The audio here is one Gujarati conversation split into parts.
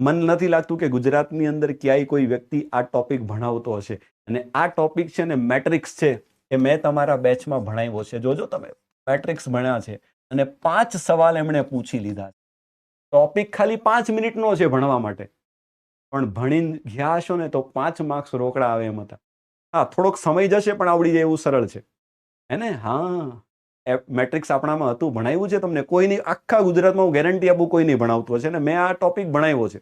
મન નથી લાગતું કે ગુજરાતની અંદર ક્યાંય કોઈ વ્યક્તિ આ ટોપિક ભણાવતો હશે. અને આ ટોપિક છે ને મેટ્રિક્સ છે, એ મેં તમારા બેચમાં ભણાવ્યો છે. જોજો તમે મેટ્રિક્સ ભણ્યા છે અને 5 સવાલ એમણે પૂછી લીધા. ટોપિક ખાલી 5 મિનિટનો છે ભણવા માટે, પણ ભણીને ગયા હશો ને તો 5 માર્ક્સ રોકડા આવે એમ હતા. હા, થોડોક સમય જશે પણ આવડી જાય એવું સરળ છે, હે ને? હા, મેટ્રિક્સ આપણામાં હતું, ભણાવ્યું છે તમને. કોઈ નહીં, આખા ગુજરાતમાં હું ગેરંટી આપું કોઈ નહીં ભણાવતું હશે ને મેં આ ટોપિક ભણાવ્યો છે.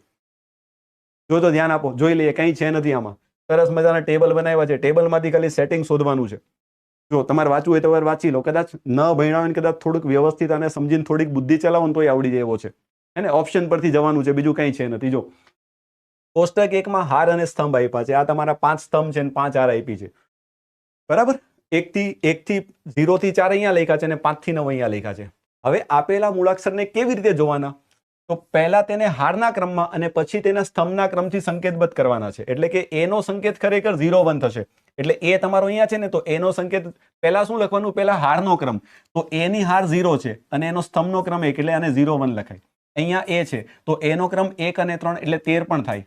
જો તો ધ્યાન આપો, જોઈ લઈએ, કંઈ છે નથી આમાં. સરસ મજાના ટેબલ બનાવ્યા છે, ટેબલમાંથી ખાલી સેટિંગ શોધવાનું છે. જો તમારે વાંચવું હોય તો વાંચી લો. કદાચ ન ભણ્યા હોય, કદાચ થોડુંક વ્યવસ્થિત અને સમજીને થોડીક બુદ્ધિ ચલાવો ને તોય આવડી જાય એવો છે, હે ને? ઓપ્શન પરથી જવાનું છે, બીજું કંઈ છે નથી. જો કોષ્ટક 1 માં હાર અને સ્તંભ આપ્યા છે. આ તમારા 5 સ્તંભ છે ને 5 હાર આપી છે, બરાબર? 1 થી 0 થી 4 અહીંયા લખ્યા છે અને 5 થી 9 અહીંયા લખ્યા છે. હવે આપેલા મૂળાક્ષરને કેવી રીતે જોવાના? તો પહેલા તેને હારના ક્રમમાં અને પછી તેના સ્તંભના ક્રમથી સંકેતબદ્ધ કરવાના છે. એટલે કે એ નો સંકેત ખરેખર 0 1 થશે. એટલે એ તમારો અહીંયા છે ને, તો એનો સંકેત પહેલા શું લખવાનું? પહેલા હારનો ક્રમ. તો એ ની હાર 0 છે અને એનો સ્તંભનો ક્રમ 1, એટલે આને 0 1 લખાય. અહીંયા એ છે તો એનો ક્રમ 1 અને 3 એટલે 13 પણ થાય.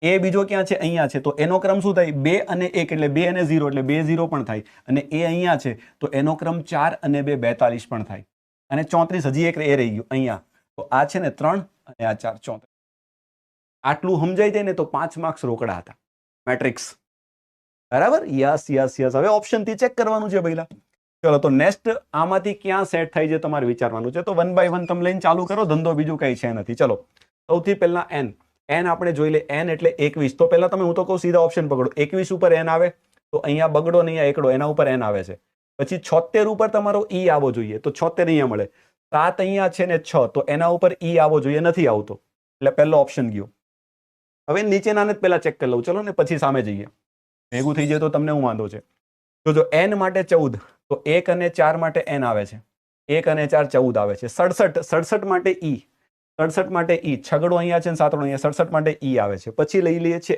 એ બીજો ક્યાં છે? અહીંયા છે, તો એનો ક્રમ શું થાય? 2 અને 1 એટલે 2 અને 0 એટલે 2 0 પણ થાય. અને એ અહીંયા છે તો એનો ક્રમ 4 અને 2 42 પણ થાય. અને 34 હજી એક એ રહી ગયું અહીંયા. તો આ છે ને 3 અને આ 4 34. આટલું સમજાઈ જાય ને તો 5 માર્ક્સ રોકડા હતા મેટ્રિક્સ, બરાબર? Yes yes yes. હવે ઓપ્શન થી ચેક કરવાનું છે પહેલા. ચલો, તો નેક્સ્ટ આમાંથી ક્યાં સેટ થાય છે તમારે વિચારવાનું છે. તો 1 બાય 1 તમે લઈને ચાલુ કરો ધંધો, બીજું કઈ છે નથી. ચલો, સૌથી પહેલા n આપણે જોઈ લે. n એટલે 21. તો પહેલા તમે, હું તો કહું સીધા ઓપ્શન પકડો. 21 ઉપર n આવે તો અહીંયા બગડો ને અહીંયા એકડો, એના ઉપર n આવે છે. પછી 76 ઉપર તમારો e આવવો જોઈએ, તો 76 અહીંયા મળે. 7 અહીંયા છે ને 6, તો એના ઉપર e આવવો જોઈએ, નથી આવતો, એટલે પહેલો ઓપ્શન ગયો. હવે નીચેનાને જ પહેલા ચેક કરી લઉં, ચલો ને, પછી સામે જઈએ. ભેગું થઈ જાય તો તમને હું વાંધો છે. જો n માટે 14, તો 1 અને 4 માટે n આવે છે. 1 અને 4 14 આવે છે. 67 માટે e, 67 માટે e. છગડો અહીંયા છે ને સાતડો અહીંયા, 67 માટે e આવે છે. પછી લઈ લઈએ છીએ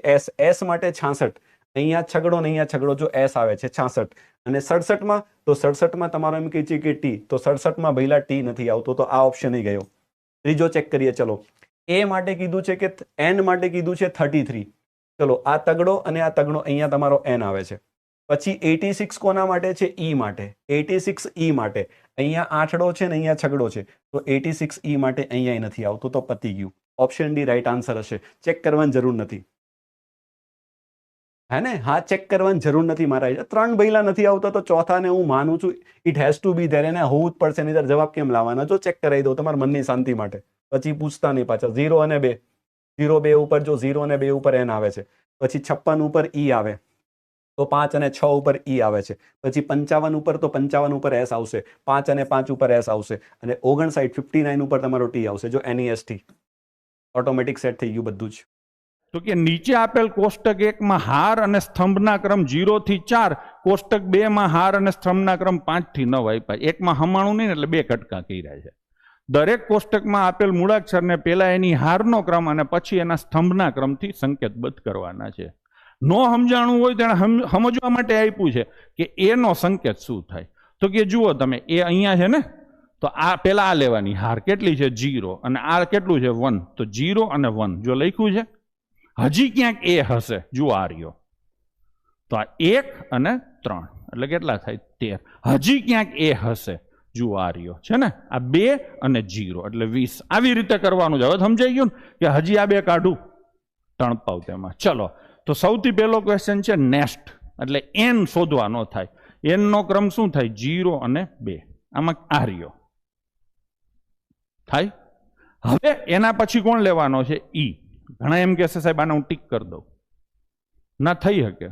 s માટે 66. અહીંયા છગડો ને અહીંયા છગડો, જો s આવે છે 66. અને 67 માં, તો 67 માં તમારો એમ કહે છે કે t, તો 67 માં ભઈલા t નથી આવતો, તો આ ઓપ્શન નહીં ગયો. ત્રીજો ચેક કરીએ. ચલો, a માટે કીધું છે કે n માટે કીધું છે 33. ચલો, આ તગડો અને આ તગડો, અહીંયા તમારો n આવે છે. પછી 86 કોના માટે છે? e માટે. 86 e માટે, અહીંયા આઠડો છે ને અહીંયા છગડો છે, તો 86 e માટે અહીંયા નથી આવતું, તો પતી ગયું. ઓપ્શન ડી રાઈટ આન્સર હશે. ચેક કરવાની જરૂર નથી, હે ને? હા, ચેક કરવાની જરૂર નથી મારા. 3 ભઈલા નથી આવતા તો ચોથાને હું માનું છું, it has to be there, એને હોવું જ પડશે, નહીં જવાબ કેમ લાવવાના? જો ચેક કરાવી દો તમારા મનની શાંતિ માટે, પછી પૂછતા નહીં પાછા. 0 અને 2, 0 2 ઉપર, જો 0 અને 2 ઉપર n આવે છે. પછી 56 ઉપર e આવે, તો 5 અને 6 ઉપર e આવે છે. પછી 55 ઉપર, તો 55 ઉપર s આવશે. 5 અને 5 ઉપર s આવશે. અને 59 59 ઉપર તમારો t આવશે. જો NEST ઓટોમેટિક સેટ થઈ ગયું બધું જ. તો કે નીચે આપેલ કોષ્ટક 1 માં હાર અને સ્તંભના ક્રમ 0 થી 4, કોષ્ટક 2 માં હાર અને સ્તંભના ક્રમ 5 થી 9 આપ્યા. 1 માં હમાણું નહીં એટલે 2 કટકા કર્યા છે. દરેક કોષ્ટકમાં આપેલ મૂળાક્ષરને પહેલા એની હારનો ક્રમ અને પછી એના સ્તંભના ક્રમથી સંકેતબદ્ધ કરવાના છે. નો સમજાણું હોય તેને સમજવા માટે આપ્યું છે કે એનો સંકેત શું થાય. તો કે જુઓ તમે, એ અહીંયા છે ને, તો આ પહેલા આ લેવાની હાર કેટલી છે? 0. અને આ કેટલું છે? 1. તો 0 અને 1 જો લખ્યું છે, હજી ક્યાંક એ હશે. જુઓ આ રહ્યો, તો આ 1 અને 3 એટલે કેટલા થાય? 13. હજી ક્યાંક એ હશે. જુઓ આ રહ્યો છે ને, આ 2 અને 0 એટલે 20. આવી રીતે કરવાનું છે. હવે સમજાઈ ગયું ને કે હજી આ 2 કાઢું, તણપાવ તેમાં. ચલો, તો સૌથી પહેલો ક્વેશ્ચન છે નેક્સ્ટ, એટલે n શોધવાનો થાય. n નો ક્રમ શું થાય? 0 અને 2. આમાં આ રહ્યો થાય. હવે એના પછી કોણ લેવાનો છે? e. ઘણા એમ કહેશે સાહેબ આને હું ટીક કરી દઉં. ના થઈ શકે.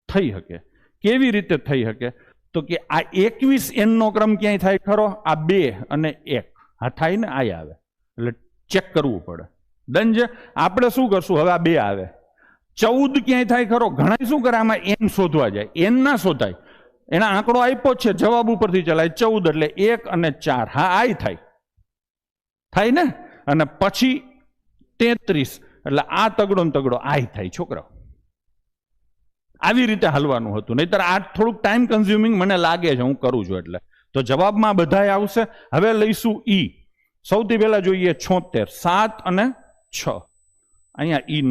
થઈ શકે. કેવી રીતે થઈ શકે? તો કે આ 21 n નો ક્રમ ક્યાંય થાય ખરો? આ 2 અને 1 હા થાય ને, આ આવે એટલે ચેક કરવું પડે. ડન છે. આપણે શું કરશું હવે? આ 2 આવે. 14 ક્યાંય થાય ખરો? ઘણા શું કરે આમાં n શોધવા જાય. n ના શોધાય, એના આંકડો આપ્યો છે, જવાબ ઉપરથી ચલાય. 14 એટલે 1 અને 4 હા આ થાય. થાય ને. અને પછી 33 એટલે આ તગડો ને તગડો આ થાય. છોકરાઓ આવી રીતે હાલવાનું હતું, નહીતર આ થોડુંક ટાઈમ કન્ઝ્યુમિંગ મને લાગે છે, હું કરું છું એટલે. તો જવાબમાં બધાય આવશે. હવે લઈશું e. સૌથી પહેલા જોઈએ 76, 7 અને 6. અહીંયા ઈ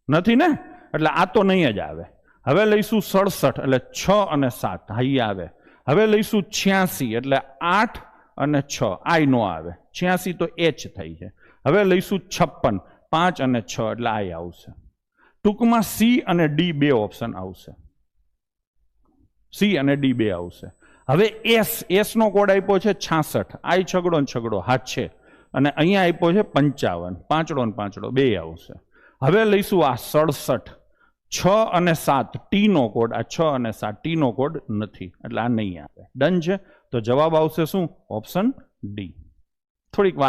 નથી ને, એટલે આ તો નહીં જ આવે. હવે લઈશું 67 એટલે 6 અને 7 હા ઈ આવે. હવે લઈશું 86 એટલે 8 અને 6 આઈ નો આવે. 86 તો એચ થઈ છે. હવે લઈશું 56 5 અને 6 એટલે આઈ આવશે. ટૂંકમાં સી અને ડી બે ઓપ્શન આવશે. સી અને ડી બે આવશે. હવે એસ નો કોડ આપ્યો છે 66 આઈ છગડો ને છગડો હાથ છે અને અહીંયા આપ્યો છે 55 પાંચડો ને પાંચડો બે આવશે. હવે લઈશું આ 67 6 અને 7 ટી નો કોડ, આ 6 અને 7 ટી નો કોડ નથી એટલે આ નહીં આવે. ડન છે. તો જવાબ આવશે શું? Option D. થોડીક વાત